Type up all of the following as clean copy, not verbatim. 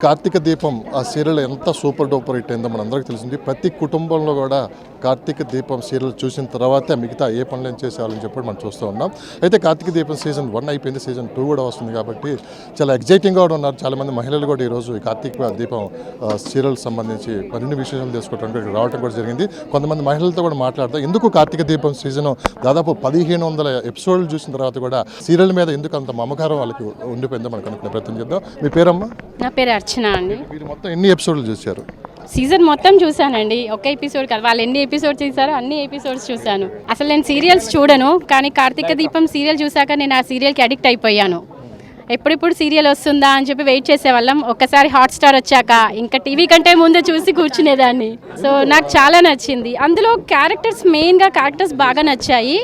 కార్తీక దీపం ఆ సీరియల్ ఎంత సూపర్ డూపర్ హిట్ అయిందో మనందరికీ తెలిసింది. ప్రతి కుటుంబంలో కూడా కార్తీక దీపం సీరియల్ చూసిన తర్వాతే మిగతా ఏ పనులు చేసేయాలని చెప్పి మనం చూస్తూ ఉన్నాం. అయితే కార్తీక దీపం సీజన్ 1 అయిపోయింది, సీజన్ 2 కూడా వస్తుంది కాబట్టి చాలా ఎగ్జైటింగ్గా కూడా ఉన్నారు. చాలామంది మహిళలు కూడా ఈరోజు ఈ కార్తీక దీపం సీరియల్ సంబంధించి మరిన్ని విశేషాలు తెలుసుకోవడానికి రావడం కూడా జరిగింది. కొంతమంది మహిళలతో కూడా మాట్లాడతాం. ఎందుకు కార్తీక దీపం సీజన్ దాదాపు 1500 ఎపిసోడ్లు చూసిన తర్వాత కూడా సీరియల్ మీద ఎందుకు అంత మమకారం వాళ్ళకి ఉండిపోయిందో మనకు అనుకునే ప్రయత్నం చేద్దాం. మీ పేరమ్మా? నా పేరు అర్చన అండి. మీరు మొత్తం ఎన్ని ఎపిసోడ్లు చూశారు? సీజన్ మొత్తం చూశానండి. ఒక ఎపిసోడ్ కాదు, వాళ్ళు ఎన్ని ఎపిసోడ్స్ చేశారో అన్ని ఎపిసోడ్స్ చూశాను. అసలు నేను సీరియల్స్ చూడను, కానీ కార్తీక దీపం సీరియల్ చూశాక నేను ఆ సీరియల్కి అడిక్ట్ అయిపోయాను. ఎప్పుడెప్పుడు సీరియల్ వస్తుందా అని చెప్పి వెయిట్ చేసేవాళ్ళం. ఒక్కసారి హాట్స్టార్ వచ్చాక ఇంకా టీవీ కంటే ముందే చూసి కూర్చునేదాన్ని. సో నాకు చాలా నచ్చింది. అందులో మెయిన్గా క్యారెక్టర్స్ బాగా నచ్చాయి.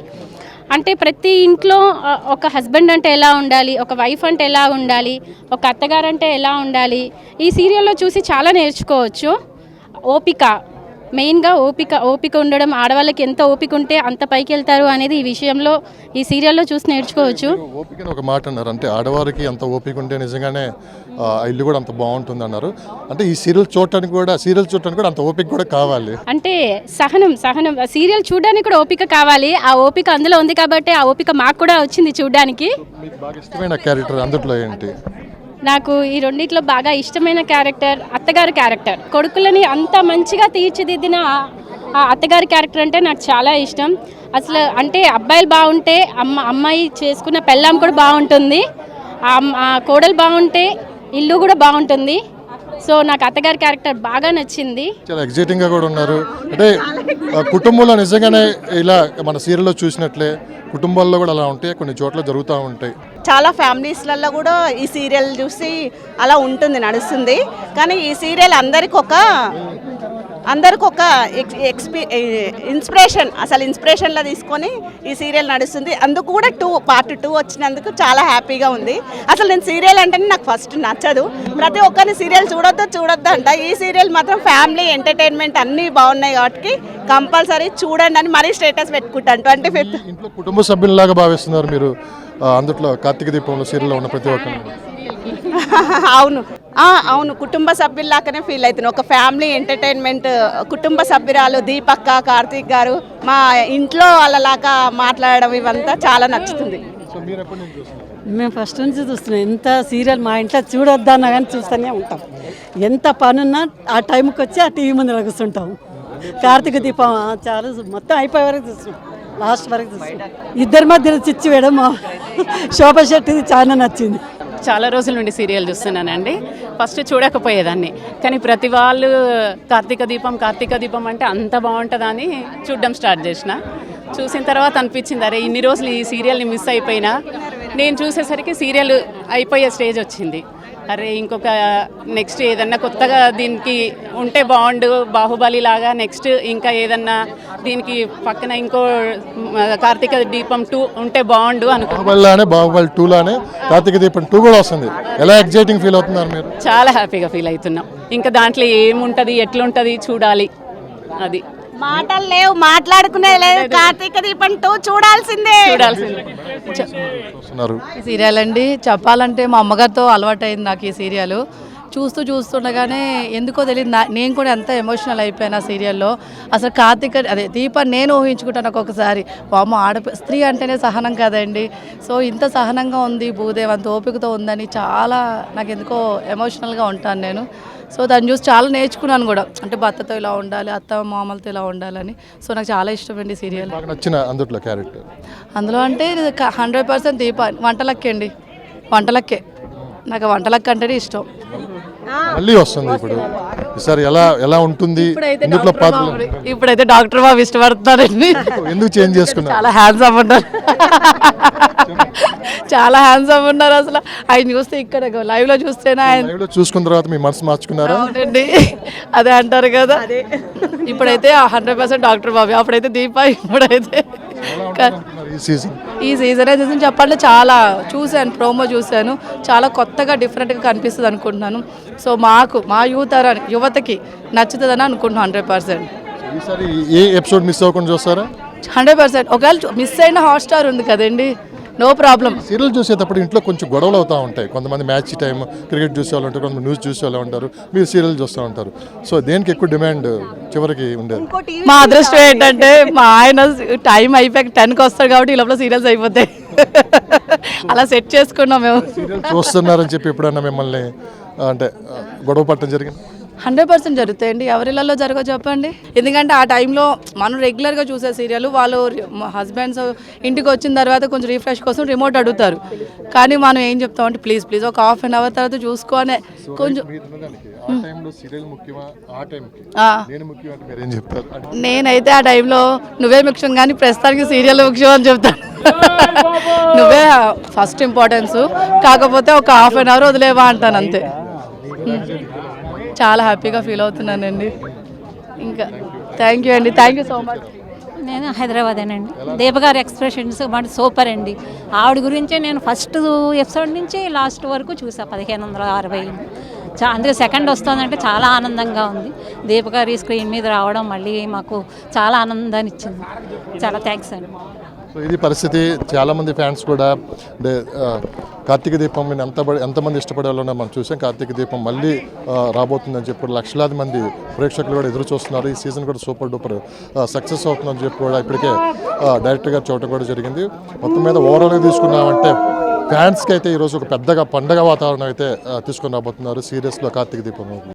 అంటే ప్రతి ఇంట్లో ఒక హస్బెండ్ అంటే ఎలా ఉండాలి, ఒక వైఫ్ అంటే ఎలా ఉండాలి, ఒక అత్తగారు అంటే ఎలా ఉండాలి, ఈ సీరియల్లో చూసి చాలా నేర్చుకోవచ్చు. ఓపిక, మెయిన్గా ఓపిక ఉండడం, ఆడవాళ్ళకి ఎంత ఓపిక ఉంటే అంత పైకి వెళ్తారు అనేది ఈ విషయంలో ఈ సీరియల్లో చూసి నేర్చుకోవచ్చు. ఓపిక ఒక మాట అన్నారు, అంటే ఆడవారికి అంత ఓపిక ఉంటే నిజంగానే ఇల్లు కూడా అంత బాగుంటుంది అన్నారు. అంటే ఈ సీరియల్ చూడటానికి కూడా అంత ఓపిక కూడా కావాలి. అంటే సహనం సీరియల్ చూడడానికి కూడా ఓపిక కావాలి. ఆ ఓపిక అందులో ఉంది కాబట్టి ఆ ఓపిక మాకు కూడా వచ్చింది చూడడానికి. మీకు బాగా ఇష్టమైన క్యారెక్టర్ అందులో ఏంటి? నాకు ఈ రెండిట్లో బాగా ఇష్టమైన క్యారెక్టర్ అత్తగారి క్యారెక్టర్. కొడుకులని అంత మంచిగా తీర్చిదిద్దిన ఆ అత్తగారి క్యారెక్టర్ అంటే నాకు చాలా ఇష్టం. అసలు అంటే అబ్బాయిలు బాగుంటే అమ్మాయి చేసుకున్న పెళ్ళాం కూడా బాగుంటుంది, ఆ కోడలు బాగుంటే ఇల్లు కూడా బాగుంటుంది. సో నాకు అత్తగారి క్యారెక్టర్ బాగా నచ్చింది. చాలా ఎగ్జైటింగ్గా కూడా ఉన్నారు. అంటే కుటుంబంలో నిజంగానే ఇలా మన సీరియల్లో చూసినట్లే కుటుంబాల్లో కూడా అలా ఉంటాయి, కొన్ని చోట్ల జరుగుతూ ఉంటాయి. చాలా ఫ్యామిలీస్లలో కూడా ఈ సీరియల్ చూసి అలా ఉంటుంది, నడుస్తుంది. కానీ ఈ సీరియల్ అందరికి ఒక ఇన్స్పిరేషన్, అసలు ఇన్స్పిరేషన్లో తీసుకొని ఈ సీరియల్ నడుస్తుంది. అందుకు కూడా పార్ట్ 2 వచ్చినందుకు చాలా హ్యాపీగా ఉంది. అసలు నేను సీరియల్ అంటేనే నాకు ఫస్ట్ నచ్చదు. ప్రతి ఒక్కరిని సీరియల్ చూడొద్దు అంట. ఈ సీరియల్ మాత్రం ఫ్యామిలీ ఎంటర్టైన్మెంట్ అన్నీ బాగున్నాయి కాబట్టి కంపల్సరీ చూడండి అని మరీ స్టేటస్ పెట్టుకుంటాను. 25th ఇంట్లో కుటుంబ సభ్యులలాగా భావిస్తున్నారు మీరు అందుట్లో కార్తీక దీపంలో సీరియల్లో ఉన్న ప్రతి ఒక్కరు? అవును, కుటుంబ సభ్యుల్లాగానే ఫీల్ అవుతున్నాను. ఒక ఫ్యామిలీ ఎంటర్టైన్మెంట్, కుటుంబ సభ్యురాలు దీపక్క, కార్తీక్ గారు మా ఇంట్లో వాళ్ళలాగా మాట్లాడడం ఇవంతా చాలా నచ్చుతుంది. మేము ఫస్ట్ నుంచి చూస్తున్నాం. ఎంత సీరియల్ మా ఇంట్లో చూడొద్దన్నా కానీ చూస్తూనే ఉంటాం. ఎంత పనున్నా ఆ టైంకి వచ్చి ఆ టీవీ ముందు కూర్చుంటాం. కార్తీక దీపం చాలా మొత్తం అయిపోయే వరకు చూస్తున్నాం, లాస్ట్ వరకు చూస్తున్నాం. ఇద్దరి మధ్య చిచ్చు వేయడం శోభా శెట్టిది చాలా నచ్చింది. చాలా రోజుల నుండి సీరియల్ చూస్తున్నానండి. ఫస్ట్ చూడకపోయేదాన్ని, కానీ ప్రతి వాళ్ళు కార్తీక దీపం అంటే అంత బాగుంటుందా అని చూడడం స్టార్ట్ చూసిన తర్వాత అనిపించింది, అరే ఇన్ని రోజులు ఈ సీరియల్ని మిస్ అయిపోయినా. నేను చూసేసరికి సీరియల్ అయిపోయే స్టేజ్ వచ్చింది. అరే ఇంకొక నెక్స్ట్ ఏదన్నా కొత్తగా దీనికి ఉంటే బాగుండు, బాహుబలి లాగా నెక్స్ట్ ఇంకా ఏదన్నా దీనికి పక్కన ఇంకో కార్తీక దీపం 2 ఉంటే బాగుండు అనుకున్నాను. బాహుబలి 2 లానే కార్తీక దీపం 2 కూడా వస్తుంది. ఎలా ఎగ్జైటింగ్ ఫీల్ అవుతున్నారు మీరు? చాలా హ్యాపీగా ఫీల్ అవుతున్నాం. ఇంకా దాంట్లో ఏముంటుంది, ఎట్లుంటుంది చూడాలి. అది మాటలు లేవు, మాట్లాడుకునేది లేదు. కార్తీక దీపం 2 చూడాల్సిందే. ఈ సీరియల్ అండి చెప్పాలంటే మా అమ్మగారితో అలవాటైంది నాకు ఈ సీరియల్. చూస్తుండగానే ఎందుకో తెలియదు, నేను కూడా ఎంత ఎమోషనల్ అయిపోయాను ఆ సీరియల్లో. అసలు దీపం నేను ఊహించుకుంటాను ఒక్కొక్కసారి. స్త్రీ అంటేనే సహనం కదండి. సో ఇంత సహనంగా ఉంది భూదేవ్, అంత ఓపికతో ఉందని చాలా నాకు ఎందుకో ఎమోషనల్గా ఉంటాను నేను. సో దాన్ని చూసి చాలా నేర్చుకున్నాను కూడా, అంటే భర్తతో ఇలా ఉండాలి, అత్త మామలతో ఇలా ఉండాలని. సో నాకు చాలా ఇష్టం అండి సీరియల్. అందులో క్యారెక్టర్ అందులో అంటే 100% దీప వంటలక్కే నాకు వంటలక్క అంటేనే ఇష్టం. మళ్ళీ వస్తుంది ఇప్పుడు ఈసారి ఎలా ఉంటుంది? ఇప్పుడైతే డాక్టర్ బాబు ఇష్టపడుతున్నారండి. ఎందుకు చేంజ్ చేసుకున్నారు? చాలా హ్యాండ్సమ్ ఉన్నారు అసలు. ఆయన చూస్తే ఇక్కడ లైవ్ లో చూస్తేనే ఆయన చూసుకున్న తర్వాత మీ మనసు మార్చుకున్నారా? అవునండి, అదే అంటారు కదా. ఇప్పుడైతే 100% డాక్టర్ బాబు, అప్పుడైతే దీప, ఇప్పుడైతే ఈ సీజన్ చెప్పాలంటే చాలా చూశాను, ప్రోమో చూశాను. చాలా కొత్తగా డిఫరెంట్గా కనిపిస్తుంది అనుకుంటున్నాను. సో మా యువతకి నచ్చుతుందని అనుకుంటున్నాను 100%. ఈసారి ఏ ఎపిసోడ్ మిస్ అవ్వకుండా చూస్తారా? 100%. ఒకవేళ మిస్ అయిన హాట్స్టార్ ఉంది కదండి, నో ప్రాబ్లం. సీరియల్ చూసేటప్పుడు ఇంట్లో కొంచెం గొడవలు అవుతూ ఉంటాయి. కొంతమంది మ్యాచ్ టైం క్రికెట్ చూసే వాళ్ళు ఉంటారు, కొంతమంది న్యూస్ చూసే వాళ్ళు ఉంటారు, మీరు సీరియల్ చూస్తూ ఉంటారు. సో దేనికి ఎక్కువ డిమాండ్ చివరికి ఉండేది? మా అదృష్టం ఏంటంటే మా ఆయన టైం అయిపోయాక 10కి వస్తాడు కాబట్టి ఈ లోపల సీరియల్స్ అయిపోతాయి. అలా సెట్ చేసుకున్నాం మేము. సీరియల్ చూస్తున్నారని చెప్పి ఎప్పుడన్నా మిమ్మల్ని అంటే గొడవ పట్టడం జరిగింది? 100% జరుగుతాయండి. ఎవరిళ్ళల్లో జరగో చెప్పండి. ఎందుకంటే ఆ టైంలో మనం రెగ్యులర్గా చూసే సీరియల్ వాళ్ళు హస్బెండ్స్ ఇంటికి వచ్చిన తర్వాత కొంచెం రిఫ్రెష్ కోసం రిమోట్ అడుగుతారు. కానీ మనం ఏం చెప్తామంటే ప్లీజ్ ప్లీజ్ ఒక హాఫ్ అన్ అవర్ తర్వాత చూసుకొని కొంచెం నేనైతే ఆ టైంలో నువ్వే ముఖ్యం కానీ ప్రస్తుతానికి సీరియల్ ముఖ్యం అని చెప్తాను. నువ్వే ఫస్ట్ ఇంపార్టెన్స్, కాకపోతే ఒక హాఫ్ అన్ అవర్ వదిలేవా అంటాను అంతే. చాలా హ్యాపీగా ఫీల్ అవుతున్నానండి. ఇంకా థ్యాంక్ యూ అండి, థ్యాంక్ యూ సో మచ్. నేను హైదరాబాదేనండి. దీపగారి ఎక్స్ప్రెషన్స్ మన సూపర్ అండి. ఆవిడ గురించే నేను ఫస్ట్ ఎపిసోడ్ నుంచి లాస్ట్ వరకు చూసా. 1560 అందుకే సెకండ్ వస్తుందంటే చాలా ఆనందంగా ఉంది. దీపగారి స్క్రీన్ మీద రావడం మళ్ళీ మాకు చాలా ఆనందాన్ని ఇచ్చింది. చాలా థ్యాంక్స్ అండి. సో ఇది పరిస్థితి. చాలామంది ఫ్యాన్స్ కూడా అంటే కార్తీక దీపం ఎంతమంది ఇష్టపడే వాళ్ళో మనం చూసాం. కార్తీక దీపం మళ్ళీ రాబోతుందని చెప్పి లక్షలాది మంది ప్రేక్షకులు కూడా ఎదురు చూస్తున్నారు. ఈ సీజన్ కూడా సూపర్ డూపర్ సక్సెస్ అవుతుందని చెప్పి కూడా ఇప్పటికే డైరెక్టర్ గారు చూడటం కూడా జరిగింది. మొత్తం మీద ఓవరాల్గా తీసుకున్నామంటే ఫ్యాన్స్కి అయితే ఈరోజు ఒక పెద్దగా పండగ వాతావరణం అయితే తీసుకొని రాబోతున్నారు సీరియస్లో కార్తీక దీపం.